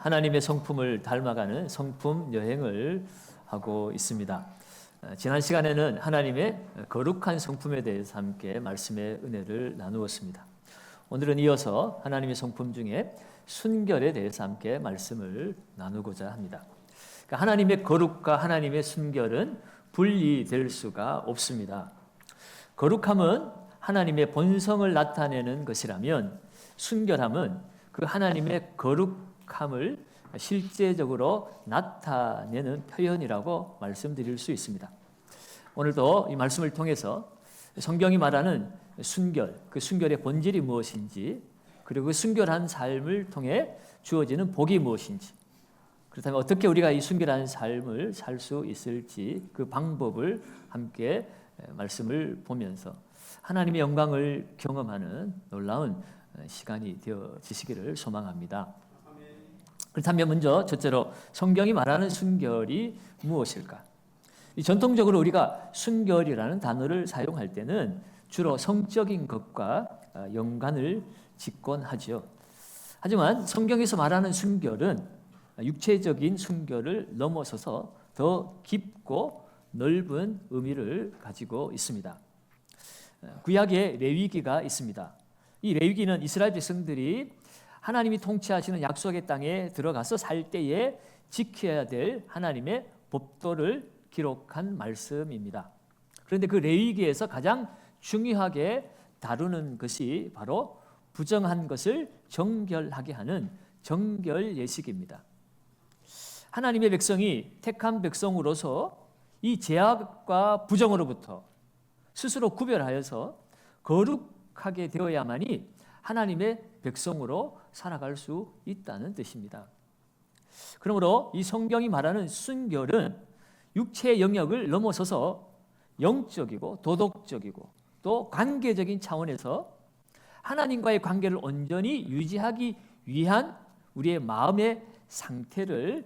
하나님의 성품을 닮아가는 성품 여행을 하고 있습니다. 지난 시간에는 하나님의 거룩한 성품에 대해서 함께 말씀의 은혜를 나누었습니다. 오늘은 이어서 하나님의 성품 중에 순결에 대해서 함께 말씀을 나누고자 합니다. 그러니까 하나님의 거룩과 하나님의 순결은 분리될 수가 없습니다. 거룩함은 하나님의 본성을 나타내는 것이라면 순결함은 그 하나님의 거룩함을 실제적으로 나타내는 표현이라고 말씀드릴 수 있습니다. 오늘도 이 말씀을 통해서 성경이 말하는 순결, 그 순결의 본질이 무엇인지, 그리고 그 순결한 삶을 통해 주어지는 복이 무엇인지, 그렇다면 어떻게 우리가 이 순결한 삶을 살 수 있을지 그 방법을 함께 말씀을 보면서 하나님의 영광을 경험하는 놀라운 시간이 되어지시기를 소망합니다. 그렇다면 먼저 첫째로 성경이 말하는 순결이 무엇일까? 전통적으로 우리가 순결이라는 단어를 사용할 때는 주로 성적인 것과 연관을 짓곤 하죠. 하지만 성경에서 말하는 순결은 육체적인 순결을 넘어서서 더 깊고 넓은 의미를 가지고 있습니다. 구약에 레위기가 있습니다. 이 레위기는 이스라엘 백성들이 하나님이 통치하시는 약속의 땅에 들어가서 살 때에 지켜야 될 하나님의 법도를 기록한 말씀입니다. 그런데 그 레위기에서 가장 중요하게 다루는 것이 바로 부정한 것을 정결하게 하는 정결 예식입니다. 하나님의 백성이 택한 백성으로서 이 죄악과 부정으로부터 스스로 구별하여서 거룩하게 되어야만이 하나님의 백성으로 살아갈 수 있다는 뜻입니다. 그러므로 이 성경이 말하는 순결은 육체의 영역을 넘어서서 영적이고 도덕적이고 또 관계적인 차원에서 하나님과의 관계를 온전히 유지하기 위한 우리의 마음의 상태를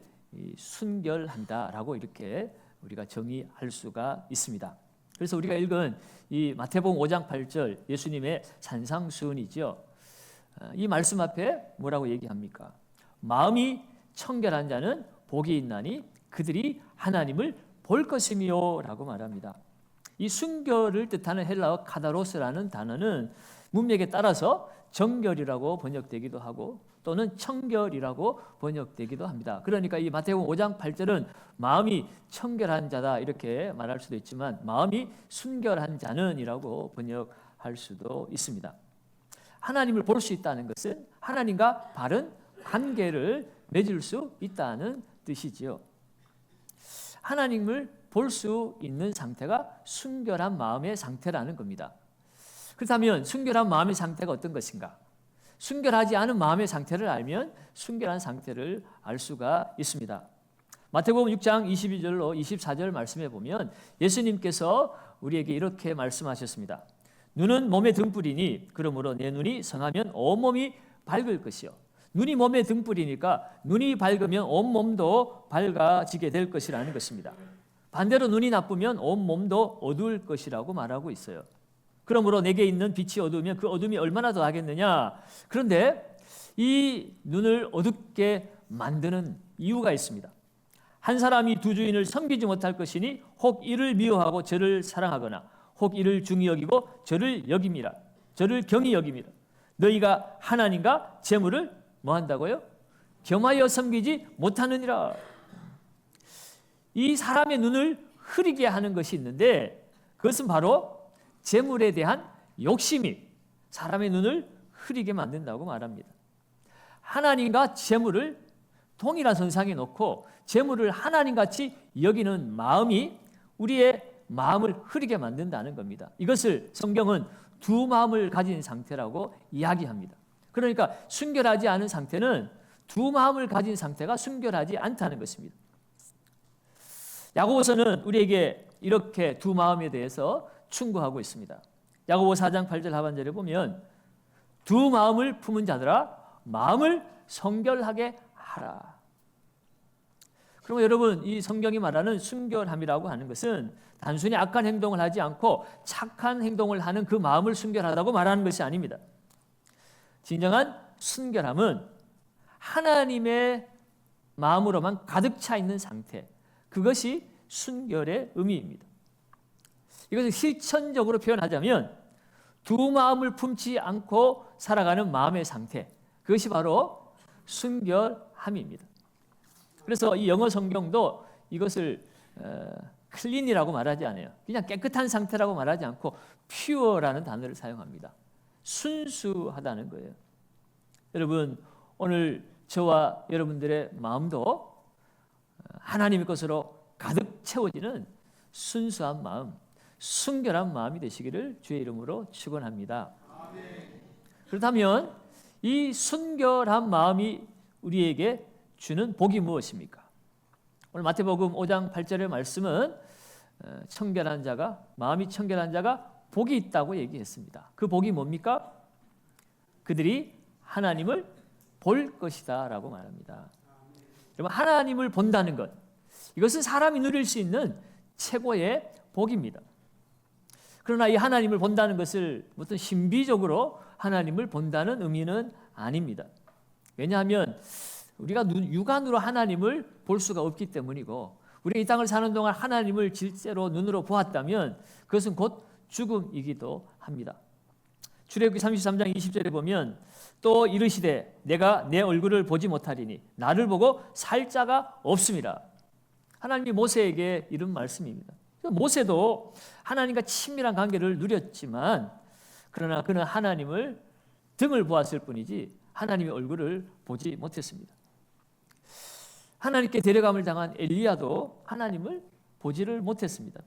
순결한다라고 이렇게 우리가 정의할 수가 있습니다. 그래서 우리가 읽은 이 마태복음 5장 8절 예수님의 산상수훈이죠. 이 말씀 앞에 뭐라고 얘기합니까? 마음이 청결한 자는 복이 있나니 그들이 하나님을 볼 것이며 라고 말합니다. 이 순결을 뜻하는 헬라어 카다로스라는 단어는 문맥에 따라서 정결이라고 번역되기도 하고 또는 청결이라고 번역되기도 합니다. 그러니까 이 마태복음 5장 8절은 마음이 청결한 자다 이렇게 말할 수도 있지만 마음이 순결한 자는 이라고 번역할 수도 있습니다. 하나님을 볼 수 있다는 것은 하나님과 바른 관계를 맺을 수 있다는 뜻이지요. 하나님을 볼 수 있는 상태가 순결한 마음의 상태라는 겁니다. 그렇다면 순결한 마음의 상태가 어떤 것인가? 순결하지 않은 마음의 상태를 알면 순결한 상태를 알 수가 있습니다. 마태복음 6장 22절로 24절 말씀해 보면 예수님께서 우리에게 이렇게 말씀하셨습니다. 눈은 몸의 등불이니 그러므로 내 눈이 성하면 온몸이 밝을 것이요. 눈이 몸의 등불이니까 눈이 밝으면 온몸도 밝아지게 될 것이라는 것입니다. 반대로 눈이 나쁘면 온몸도 어두울 것이라고 말하고 있어요. 그러므로 내게 있는 빛이 어두우면 그 어둠이 얼마나 더 하겠느냐. 그런데 이 눈을 어둡게 만드는 이유가 있습니다. 한 사람이 두 주인을 섬기지 못할 것이니 혹 이를 미워하고 저를 사랑하거나 혹 이를 중히 여기고 저를 경히 여김이라. 너희가 하나님과 재물을 뭐 한다고요? 겸하여 섬기지 못하느니라. 이 사람의 눈을 흐리게 하는 것이 있는데 그것은 바로 재물에 대한 욕심이 사람의 눈을 흐리게 만든다고 말합니다. 하나님과 재물을 동일한 선상에 놓고 재물을 하나님같이 여기는 마음이 우리의 마음을 흐리게 만든다는 겁니다. 이것을 성경은 두 마음을 가진 상태라고 이야기합니다. 그러니까 순결하지 않은 상태는 두 마음을 가진 상태가 순결하지 않다는 것입니다. 야고보서는 우리에게 이렇게 두 마음에 대해서 충고하고 있습니다. 야고보 4장 8절 하반절에 보면 두 마음을 품은 자들아 마음을 성결하게 하라. 그럼 여러분 이 성경이 말하는 순결함이라고 하는 것은 단순히 악한 행동을 하지 않고 착한 행동을 하는 그 마음을 순결하다고 말하는 것이 아닙니다. 진정한 순결함은 하나님의 마음으로만 가득 차 있는 상태, 그것이 순결의 의미입니다. 이것을 실천적으로 표현하자면 두 마음을 품지 않고 살아가는 마음의 상태, 그것이 바로 순결함입니다. 그래서 이 영어 성경도 이것을 클린이라고 말하지 않아요. 그냥 깨끗한 상태라고 말하지 않고 pure라는 단어를 사용합니다. 순수하다는 거예요. 여러분, 오늘 저와 여러분들의 마음도 하나님의 것으로 가득 채워지는 순수한 마음, 순결한 마음이 되시기를 주의 이름으로 축원합니다. 그렇다면 이 순결한 마음이 우리에게 주는 복이 무엇입니까? 오늘 마태복음 5장 8절의 말씀은 청결한 자가, 마음이 청결한 자가 복이 있다고 얘기했습니다. 그 복이 뭡니까? 그들이 하나님을 볼 것이다 라고 말합니다. 여러분, 하나님을 본다는 것, 이것은 사람이 누릴 수 있는 최고의 복입니다. 그러나 이 하나님을 본다는 것을 어떤 신비적으로 하나님을 본다는 의미는 아닙니다. 왜냐하면 우리가 육안으로 하나님을 볼 수가 없기 때문이고, 우리가 이 땅을 사는 동안 하나님을 실제로 눈으로 보았다면 그것은 곧 죽음이기도 합니다. 출애굽기 33장 20절에 보면 또 이르시되 내가 내 얼굴을 보지 못하리니 나를 보고 살 자가 없음이라. 하나님이 모세에게 이런 말씀입니다. 모세도 하나님과 친밀한 관계를 누렸지만 그러나 그는 하나님을 등을 보았을 뿐이지 하나님의 얼굴을 보지 못했습니다. 하나님께 데려감을 당한 엘리야도 하나님을 보지를 못했습니다.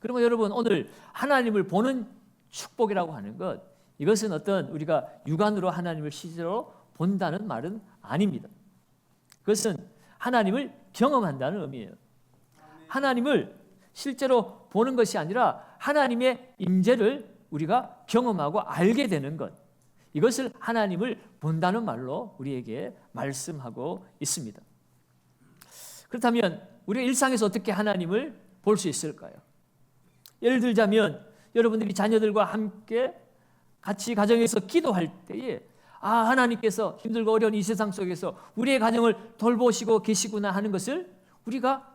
그러면 여러분, 오늘 하나님을 보는 축복이라고 하는 것, 이것은 어떤 우리가 육안으로 하나님을 실제로 본다는 말은 아닙니다. 그것은 하나님을 경험한다는 의미예요. 하나님을 실제로 보는 것이 아니라 하나님의 임재를 우리가 경험하고 알게 되는 것, 이것을 하나님을 본다는 말로 우리에게 말씀하고 있습니다. 그렇다면 우리가 일상에서 어떻게 하나님을 볼 수 있을까요? 예를 들자면 여러분들이 자녀들과 함께 같이 가정에서 기도할 때에 하나님께서 힘들고 어려운 이 세상 속에서 우리의 가정을 돌보시고 계시구나 하는 것을 우리가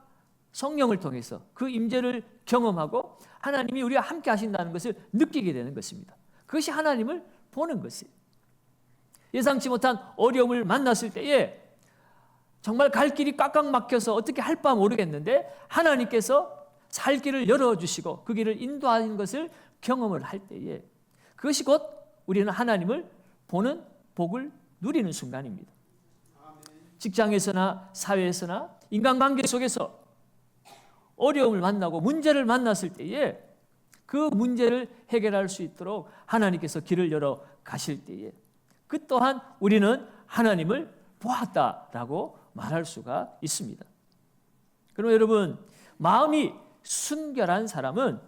성령을 통해서 그 임재를 경험하고 하나님이 우리와 함께 하신다는 것을 느끼게 되는 것입니다. 그것이 하나님을 보는 것이에요. 예상치 못한 어려움을 만났을 때에 정말 갈 길이 꽉꽉 막혀서 어떻게 할 바 모르겠는데 하나님께서 살 길을 열어주시고 그 길을 인도하는 것을 경험을 할 때에 그것이 곧 우리는 하나님을 보는 복을 누리는 순간입니다. 직장에서나 사회에서나 인간관계 속에서 어려움을 만나고 문제를 만났을 때에 그 문제를 해결할 수 있도록 하나님께서 길을 열어 가실 때에 그 또한 우리는 하나님을 보았다라고 말할 수가 있습니다. 그럼 여러분, 마음이 순결한 사람은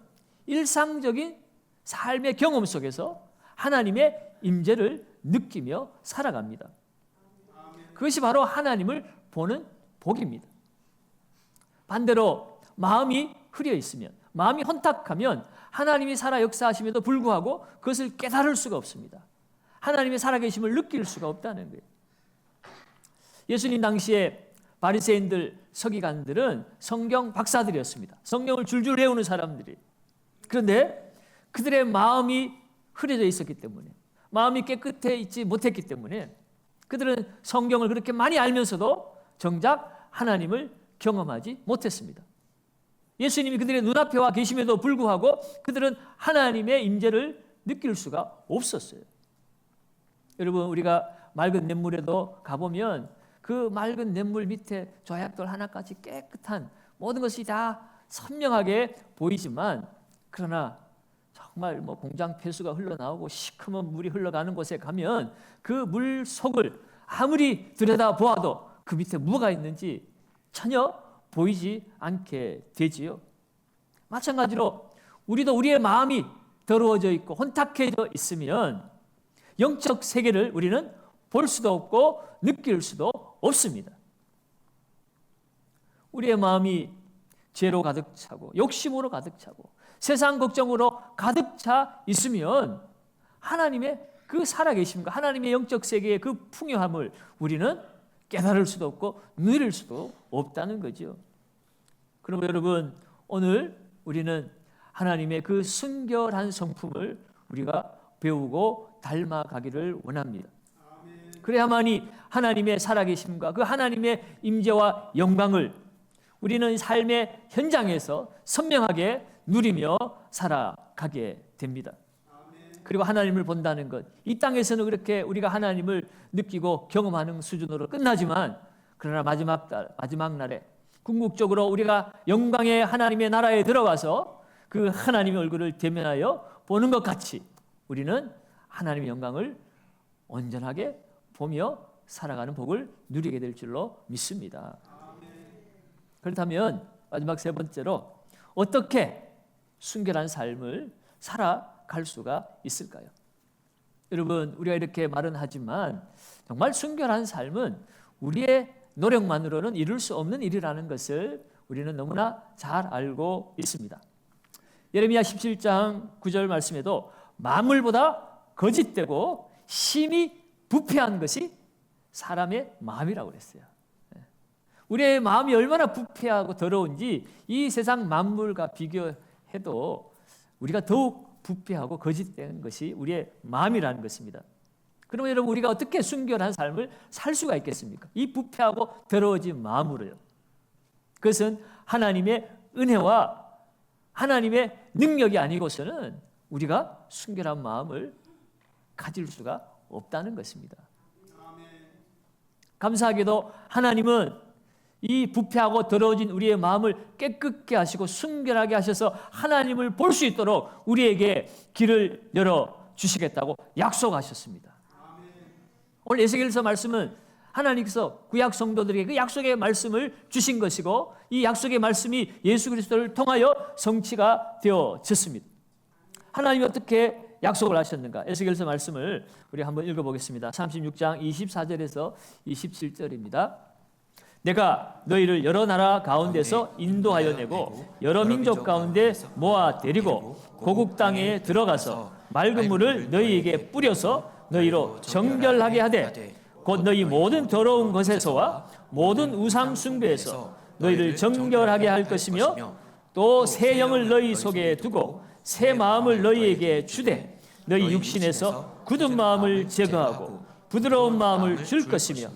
일상적인 삶의 경험 속에서 하나님의 임재를 느끼며 살아갑니다. 그것이 바로 하나님을 보는 복입니다. 반대로 마음이 흐려 있으면, 마음이 혼탁하면 하나님이 살아 역사하심에도 불구하고 그것을 깨달을 수가 없습니다. 하나님의 살아계심을 느낄 수가 없다는 거예요. 예수님 당시에 바리새인들, 서기관들은 성경 박사들이었습니다. 성경을 줄줄 외우는 사람들이. 그런데 그들의 마음이 흐려져 있었기 때문에, 마음이 깨끗해 있지 못했기 때문에 그들은 성경을 그렇게 많이 알면서도 정작 하나님을 경험하지 못했습니다. 예수님이 그들의 눈앞에 와 계심에도 불구하고 그들은 하나님의 임재를 느낄 수가 없었어요. 여러분, 우리가 맑은 냇물에도 가보면 그 맑은 냇물 밑에 조약돌 하나까지 깨끗한 모든 것이 다 선명하게 보이지만, 그러나 정말 공장 폐수가 흘러나오고 시커먼 물이 흘러가는 곳에 가면 그 물 속을 아무리 들여다보아도 그 밑에 뭐가 있는지 전혀 보이지 않게 되지요. 마찬가지로 우리도 우리의 마음이 더러워져 있고 혼탁해져 있으면 영적 세계를 우리는 볼 수도 없고 느낄 수도 없습니다. 우리의 마음이 죄로 가득 차고 욕심으로 가득 차고 세상 걱정으로 가득 차 있으면 하나님의 그 살아계심과 하나님의 영적 세계의 그 풍요함을 우리는 깨달을 수도 없고 누릴 수도 없다는 거죠. 그러면 여러분, 오늘 우리는 하나님의 그 순결한 성품을 우리가 배우고 닮아가기를 원합니다. 그래야만이 하나님의 살아계심과 그 하나님의 임재와 영광을 우리는 삶의 현장에서 선명하게 누리며 살아가게 됩니다. 그리고 하나님을 본다는 것, 이 땅에서는 그렇게 우리가 하나님을 느끼고 경험하는 수준으로 끝나지만, 그러나 마지막 날에 궁극적으로 우리가 영광의 하나님의 나라에 들어가서 그 하나님의 얼굴을 대면하여 보는 것 같이 우리는 하나님의 영광을 온전하게 보며 살아가는 복을 누리게 될 줄로 믿습니다. 그렇다면 마지막 세 번째로, 어떻게 순결한 삶을 살아갈 수가 있을까요? 여러분, 우리가 이렇게 말은 하지만 정말 순결한 삶은 우리의 노력만으로는 이룰 수 없는 일이라는 것을 우리는 너무나 잘 알고 있습니다. 예레미야 17장 9절 말씀에도 만물보다 거짓되고 심히 부패한 것이 사람의 마음이라고 그랬어요. 우리의 마음이 얼마나 부패하고 더러운지 이 세상 만물과 비교해도 우리가 더욱 부패하고 거짓된 것이 우리의 마음이라는 것입니다. 그러면 여러분, 우리가 어떻게 순결한 삶을 살 수가 있겠습니까? 이 부패하고 더러워진 마음으로요. 그것은 하나님의 은혜와 하나님의 능력이 아니고서는 우리가 순결한 마음을 가질 수가 없다는 것입니다. 감사하게도 하나님은 이 부패하고 더러워진 우리의 마음을 깨끗게 하시고 순결하게 하셔서 하나님을 볼 수 있도록 우리에게 길을 열어주시겠다고 약속하셨습니다. 오늘 에스겔서 말씀은 하나님께서 구약 성도들에게 그 약속의 말씀을 주신 것이고, 이 약속의 말씀이 예수 그리스도를 통하여 성취가 되어졌습니다. 하나님이 어떻게 약속을 하셨는가? 에스겔서 말씀을 우리 한번 읽어보겠습니다. 36장 24절에서 27절입니다. 내가 너희를 여러 나라 가운데서 인도하여 내고 여러 민족 가운데 모아 데리고 고국 땅에 들어가서 맑은 물을 너희에게 뿌려서 너희로 정결하게 하되, 곧 너희 모든 더러운 것에서와 모든 우상 숭배에서 너희를 정결하게 할 것이며, 또 새 영을 너희 속에 두고 새 마음을 너희에게 주되 너희 육신에서 굳은 마음을 제거하고 부드러운 마음을 줄 것이며,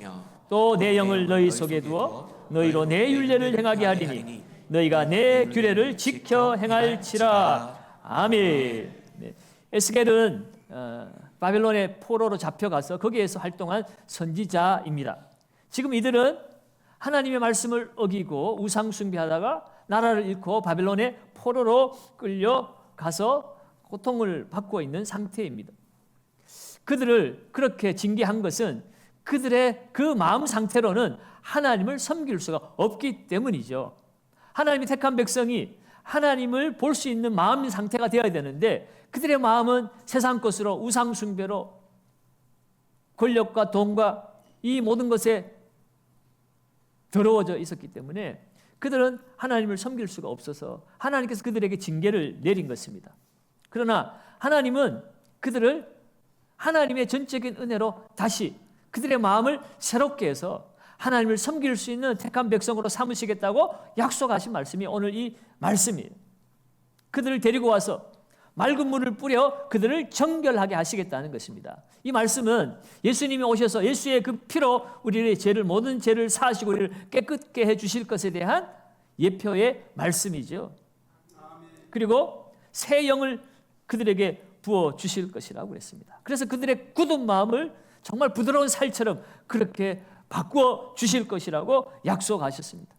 또 내 영을 너희 속에 두어 너희로 내 율례를 행하게 하리니 너희가 내 규례를 지켜 행할지라. 아멘. 네. 에스겔은 바벨론의 포로로 잡혀가서 거기에서 활동한 선지자입니다. 지금 이들은 하나님의 말씀을 어기고 우상 숭배하다가 나라를 잃고 바벨론의 포로로 끌려가서 고통을 받고 있는 상태입니다. 그들을 그렇게 징계한 것은 그들의 그 마음 상태로는 하나님을 섬길 수가 없기 때문이죠. 하나님이 택한 백성이 하나님을 볼 수 있는 마음 상태가 되어야 되는데, 그들의 마음은 세상 것으로 우상 숭배로 권력과 돈과 이 모든 것에 더러워져 있었기 때문에 그들은 하나님을 섬길 수가 없어서 하나님께서 그들에게 징계를 내린 것입니다. 그러나 하나님은 그들을 하나님의 전적인 은혜로 다시 그들의 마음을 새롭게 해서 하나님을 섬길 수 있는 택한 백성으로 삼으시겠다고 약속하신 말씀이 오늘 이 말씀이에요. 그들을 데리고 와서 맑은 물을 뿌려 그들을 정결하게 하시겠다는 것입니다. 이 말씀은 예수님이 오셔서 예수의 그 피로 우리의 죄를, 모든 죄를 사하시고 우리를 깨끗게 해주실 것에 대한 예표의 말씀이죠. 그리고 새 영을 그들에게 부어 주실 것이라고 그랬습니다. 그래서 그들의 굳은 마음을 정말 부드러운 살처럼 그렇게 바꾸어 주실 것이라고 약속하셨습니다.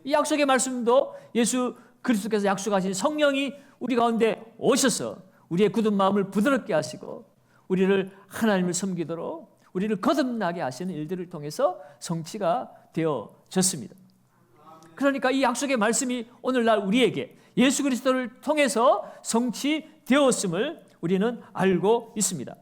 이 약속의 말씀도 예수 그리스도께서 약속하신 성령이 우리 가운데 오셔서 우리의 굳은 마음을 부드럽게 하시고 우리를 하나님을 섬기도록 우리를 거듭나게 하시는 일들을 통해서 성취가 되어졌습니다. 그러니까 이 약속의 말씀이 오늘날 우리에게 예수 그리스도를 통해서 성취되었음을 우리는 알고 있습니다.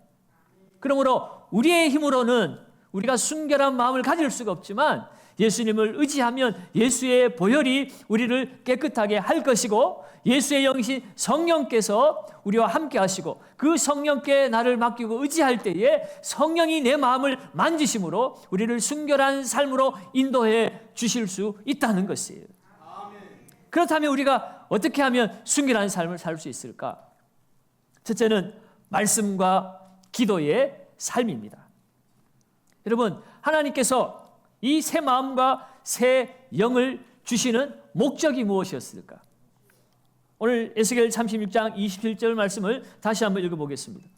그러므로 우리의 힘으로는 우리가 순결한 마음을 가질 수가 없지만 예수님을 의지하면 예수의 보혈이 우리를 깨끗하게 할 것이고 예수의 영신 성령께서 우리와 함께 하시고 그 성령께 나를 맡기고 의지할 때에 성령이 내 마음을 만지심으로 우리를 순결한 삶으로 인도해 주실 수 있다는 것이에요. 그렇다면 우리가 어떻게 하면 순결한 삶을 살 수 있을까? 첫째는 말씀과 기도의 삶입니다. 여러분, 하나님께서 이 새 마음과 새 영을 주시는 목적이 무엇이었을까? 오늘 에스겔 36장 27절 말씀을 다시 한번 읽어보겠습니다.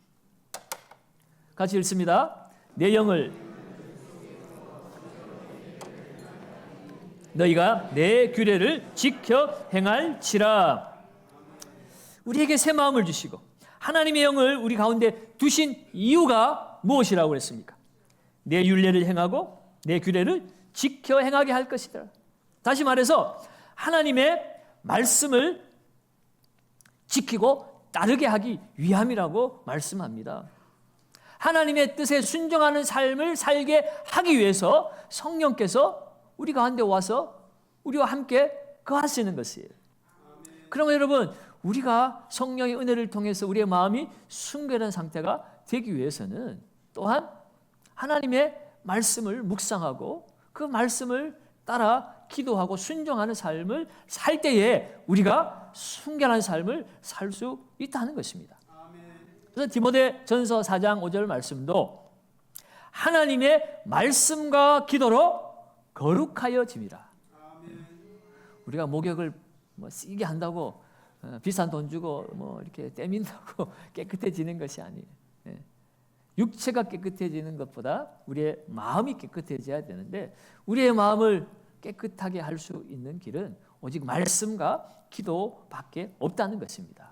같이 읽습니다. 내 영을 너희가 내 규례를 지켜 행할지라. 우리에게 새 마음을 주시고 하나님의 영을 우리 가운데 두신 이유가 무엇이라고 그랬습니까? 내 율례를 행하고 내 규례를 지켜 행하게 할 것이다. 다시 말해서 하나님의 말씀을 지키고 따르게 하기 위함이라고 말씀합니다. 하나님의 뜻에 순종하는 삶을 살게 하기 위해서 성령께서 우리 가운데 와서 우리와 함께 거하시는 것이에요. 그러면 여러분, 우리가 성령의 은혜를 통해서 우리의 마음이 순결한 상태가 되기 위해서는 또한 하나님의 말씀을 묵상하고 그 말씀을 따라 기도하고 순종하는 삶을 살 때에 우리가 순결한 삶을 살 수 있다는 것입니다. 그래서 디모데전서 4장 5절 말씀도 하나님의 말씀과 기도로 거룩하여짐이라. 우리가 목욕을 쓰게 한다고 비싼 돈 주고 이렇게 떼민다고 깨끗해지는 것이 아니에요. 육체가 깨끗해지는 것보다 우리의 마음이 깨끗해져야 되는데 우리의 마음을 깨끗하게 할 수 있는 길은 오직 말씀과 기도밖에 없다는 것입니다.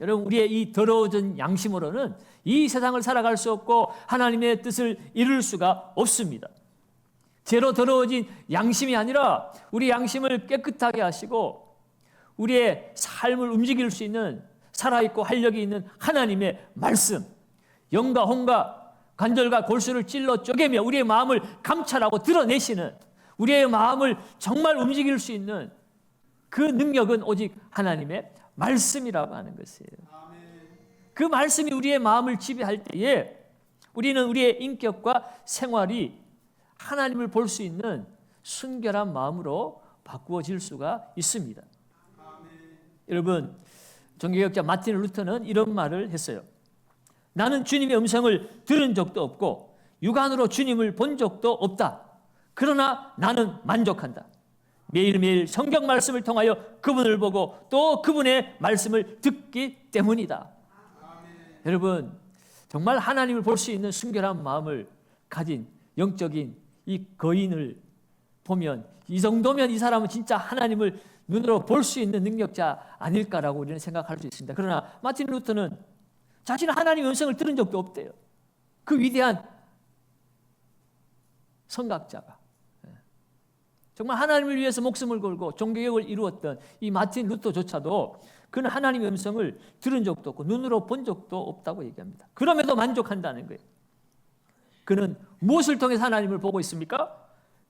여러분, 우리의 이 더러워진 양심으로는 이 세상을 살아갈 수 없고 하나님의 뜻을 이룰 수가 없습니다. 죄로 더러워진 양심이 아니라 우리 양심을 깨끗하게 하시고 우리의 삶을 움직일 수 있는 살아있고 활력이 있는 하나님의 말씀, 영과 혼과 관절과 골수를 찔러 쪼개며 우리의 마음을 감찰하고 드러내시는, 우리의 마음을 정말 움직일 수 있는 그 능력은 오직 하나님의 말씀이라고 하는 것이에요. 그 말씀이 우리의 마음을 지배할 때에 우리는 우리의 인격과 생활이 하나님을 볼 수 있는 순결한 마음으로 바꾸어질 수가 있습니다. 여러분, 종교개혁자 마틴 루터는 이런 말을 했어요. 나는 주님의 음성을 들은 적도 없고 육안으로 주님을 본 적도 없다. 그러나 나는 만족한다. 매일매일 성경 말씀을 통하여 그분을 보고 또 그분의 말씀을 듣기 때문이다. 여러분, 정말 하나님을 볼 수 있는 순결한 마음을 가진 영적인 이 거인을 보면 이 정도면 이 사람은 진짜 하나님을 눈으로 볼 수 있는 능력자 아닐까라고 우리는 생각할 수 있습니다. 그러나 마틴 루터는 자신은 하나님의 음성을 들은 적도 없대요. 그 위대한 성각자가 정말 하나님을 위해서 목숨을 걸고 종교개혁을 이루었던 이 마틴 루터조차도 그는 하나님의 음성을 들은 적도 없고 눈으로 본 적도 없다고 얘기합니다. 그럼에도 만족한다는 거예요. 그는 무엇을 통해서 하나님을 보고 있습니까?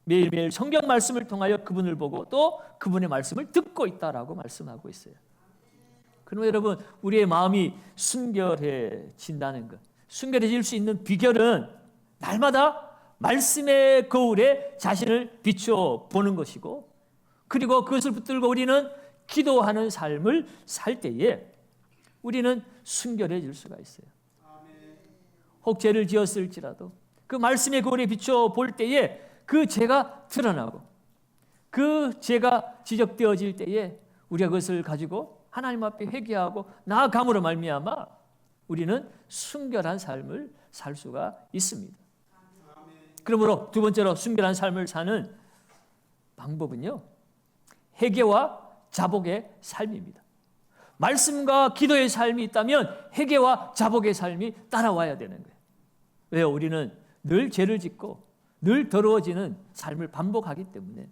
매일매일 성경 말씀을 통하여 그분을 보고 또 그분의 말씀을 듣고 있다라고 말씀하고 있어요. 그러면 여러분, 우리의 마음이 순결해진다는 것, 순결해질 수 있는 비결은 날마다 말씀의 거울에 자신을 비추어 보는 것이고, 그리고 그것을 붙들고 우리는 기도하는 삶을 살 때에 우리는 순결해질 수가 있어요. 혹 죄를 지었을지라도 그 말씀의 거울에 비추어 볼 때에 그 죄가 드러나고 그 죄가 지적되어질 때에 우리가 그것을 가지고 하나님 앞에 회개하고 나아감으로 말미암아 우리는 순결한 삶을 살 수가 있습니다. 그러므로 두 번째로 순결한 삶을 사는 방법은요, 회개와 자복의 삶입니다. 말씀과 기도의 삶이 있다면 회개와 자복의 삶이 따라와야 되는 거예요. 왜요? 우리는 늘 죄를 짓고 늘 더러워지는 삶을 반복하기 때문에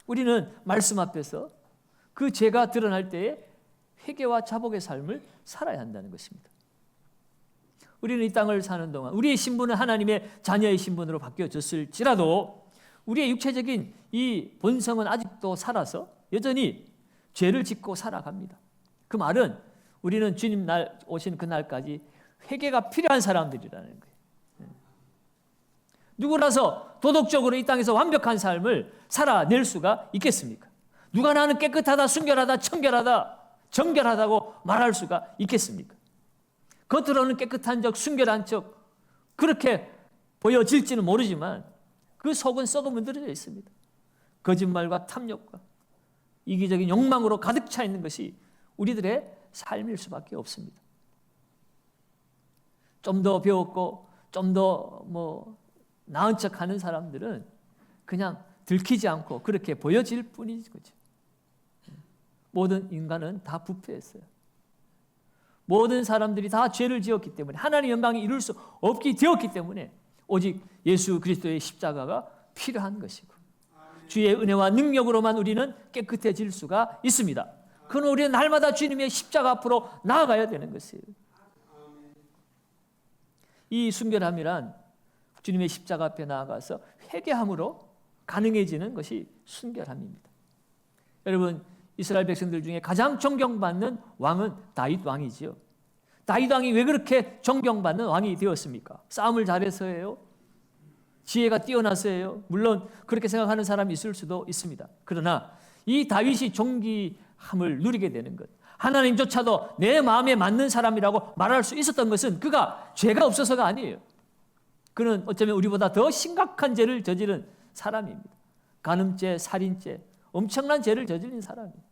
우리는 말씀 앞에서 그 죄가 드러날 때에 회개와 자복의 삶을 살아야 한다는 것입니다. 우리는 이 땅을 사는 동안 우리의 신분은 하나님의 자녀의 신분으로 바뀌어졌을지라도 우리의 육체적인 이 본성은 아직도 살아서 여전히 죄를 짓고 살아갑니다. 그 말은 우리는 주님 날 오신 그날까지 회개가 필요한 사람들이라는 거예요. 누구라서 도덕적으로 이 땅에서 완벽한 삶을 살아낼 수가 있겠습니까? 누가 나는 깨끗하다, 순결하다, 청결하다, 정결하다고 말할 수가 있겠습니까? 겉으로는 깨끗한 척, 순결한 척 그렇게 보여질지는 모르지만 그 속은 썩어 문드러져 있습니다. 거짓말과 탐욕과 이기적인 욕망으로 가득 차 있는 것이 우리들의 삶일 수밖에 없습니다. 좀 더 배웠고 좀 더 나은 척하는 사람들은 그냥 들키지 않고 그렇게 보여질 뿐이지. 모든 인간은 다 부패했어요. 모든 사람들이 다 죄를 지었기 때문에 하나님의 영광이 이룰 수 없게 되었기 때문에 오직 예수 그리스도의 십자가가 필요한 것이고 주의 은혜와 능력으로만 우리는 깨끗해질 수가 있습니다. 그건 우리는 날마다 주님의 십자가 앞으로 나아가야 되는 것이에요. 이 순결함이란 주님의 십자가 앞에 나아가서 회개함으로 가능해지는 것이 순결함입니다. 여러분, 이스라엘 백성들 중에 가장 존경받는 왕은 다윗 왕이지요. 다윗 왕이 왜 그렇게 존경받는 왕이 되었습니까? 싸움을 잘해서예요? 지혜가 뛰어나서예요? 물론 그렇게 생각하는 사람이 있을 수도 있습니다. 그러나 이 다윗이 존귀함을 누리게 되는 것, 하나님조차도 내 마음에 맞는 사람이라고 말할 수 있었던 것은 그가 죄가 없어서가 아니에요. 그는 어쩌면 우리보다 더 심각한 죄를 저지른 사람입니다. 간음죄, 살인죄, 엄청난 죄를 저지른 사람입니다.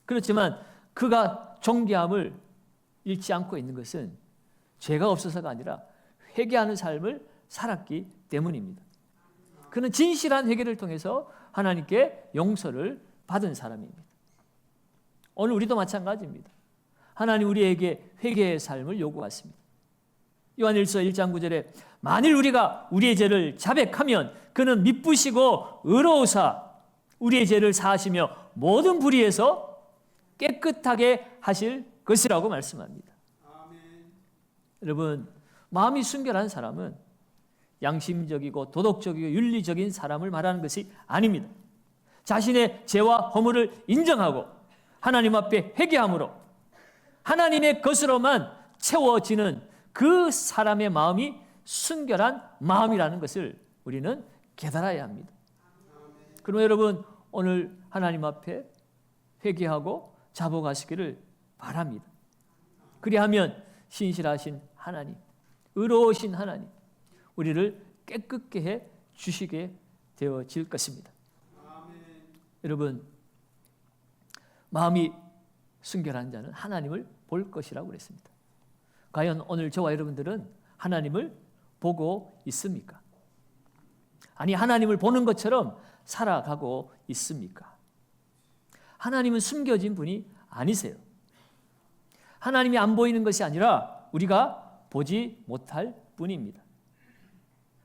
그렇지만 그가 존귀함을 잃지 않고 있는 것은 죄가 없어서가 아니라 회개하는 삶을 살았기 때문입니다. 그는 진실한 회개를 통해서 하나님께 용서를 받은 사람입니다. 오늘 우리도 마찬가지입니다. 하나님 우리에게 회개의 삶을 요구하십니다. 요한일서 1장 9절에 만일 우리가 우리의 죄를 자백하면 그는 미쁘시고 의로우사 우리의 죄를 사하시며 모든 불의에서 깨끗하게 하실 것이라고 말씀합니다. 아멘. 여러분, 마음이 순결한 사람은 양심적이고 도덕적이고 윤리적인 사람을 말하는 것이 아닙니다. 자신의 죄와 허물을 인정하고 하나님 앞에 회개함으로 하나님의 것으로만 채워지는 그 사람의 마음이 순결한 마음이라는 것을 우리는 깨달아야 합니다. 그럼 여러분, 오늘 하나님 앞에 회개하고 자복하시기를 바랍니다. 그리하면 신실하신 하나님, 의로우신 하나님, 우리를 깨끗게 해 주시게 되어질 것입니다. 여러분, 마음이 순결한 자는 하나님을 볼 것이라고 그랬습니다. 과연 오늘 저와 여러분들은 하나님을 보고 있습니까? 아니, 하나님을 보는 것처럼 살아가고 있습니까? 하나님은 숨겨진 분이 아니세요. 하나님이 안 보이는 것이 아니라 우리가 보지 못할 뿐입니다.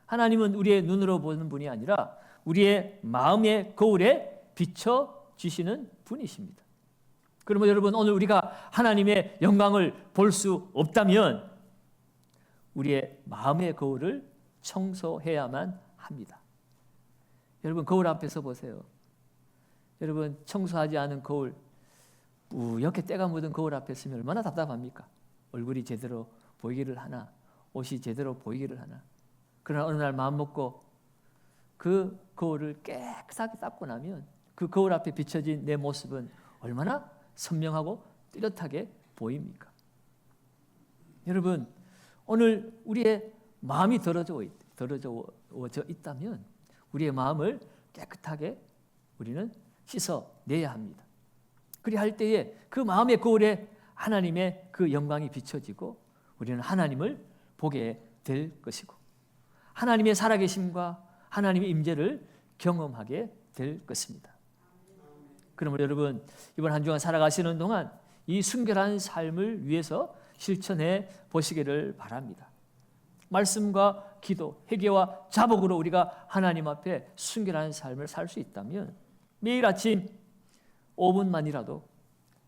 하나님은 우리의 눈으로 보는 분이 아니라 우리의 마음의 거울에 비춰주시는 분이십니다. 그러면 여러분, 오늘 우리가 하나님의 영광을 볼 수 없다면 우리의 마음의 거울을 청소해야만 합니다. 여러분, 거울 앞에서 보세요. 여러분, 청소하지 않은 거울, 뿌옇게 때가 묻은 거울 앞에 있으면 얼마나 답답합니까? 얼굴이 제대로 보이기를 하나, 옷이 제대로 보이기를 하나. 그러나 어느 날 마음 먹고 그 거울을 깨끗하게 닦고 나면 그 거울 앞에 비춰진 내 모습은 얼마나 선명하고 뚜렷하게 보입니까? 여러분, 오늘 우리의 마음이 더러워져 있다면 우리의 마음을 깨끗하게 우리는 씻어내야 합니다. 그리할 때에 그 마음의 거울에 하나님의 그 영광이 비춰지고 우리는 하나님을 보게 될 것이고 하나님의 살아계심과 하나님의 임재를 경험하게 될 것입니다. 그러므로 여러분, 이번 한 주간 살아가시는 동안 이 순결한 삶을 위해서 실천해 보시기를 바랍니다. 말씀과 기도, 회개와 자복으로 우리가 하나님 앞에 순결한 삶을 살 수 있다면 매일 아침 5분만이라도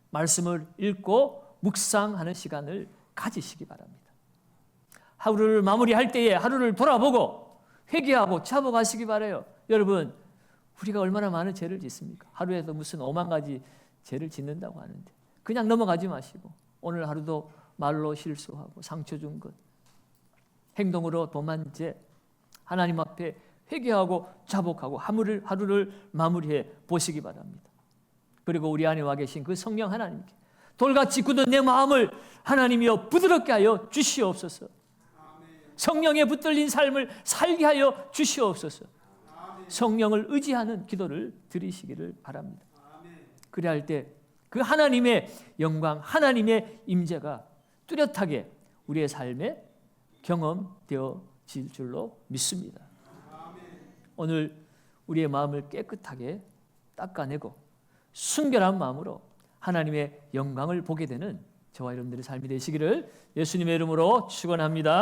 말씀을 읽고 묵상하는 시간을 가지시기 바랍니다. 하루를 마무리할 때에 하루를 돌아보고 회개하고 자복하시기 바라요. 여러분, 우리가 얼마나 많은 죄를 짓습니까? 하루에도 무슨 5만 가지 죄를 짓는다고 하는데 그냥 넘어가지 마시고 오늘 하루도 말로 실수하고 상처 준 것, 행동으로 범한 죄, 하나님 앞에 회개하고 자복하고 하루를 마무리해 보시기 바랍니다. 그리고 우리 안에 와 계신 그 성령 하나님께 돌같이 굳은 내 마음을 하나님이여 부드럽게 하여 주시옵소서. 성령에 붙들린 삶을 살게 하여 주시옵소서. 성령을 의지하는 기도를 드리시기를 바랍니다. 그래야 할 때 그 하나님의 영광, 하나님의 임재가 뚜렷하게 우리의 삶에 경험되어질 줄로 믿습니다. 오늘 우리의 마음을 깨끗하게 닦아내고 순결한 마음으로 하나님의 영광을 보게 되는 저와 여러분들의 삶이 되시기를 예수님의 이름으로 축원합니다.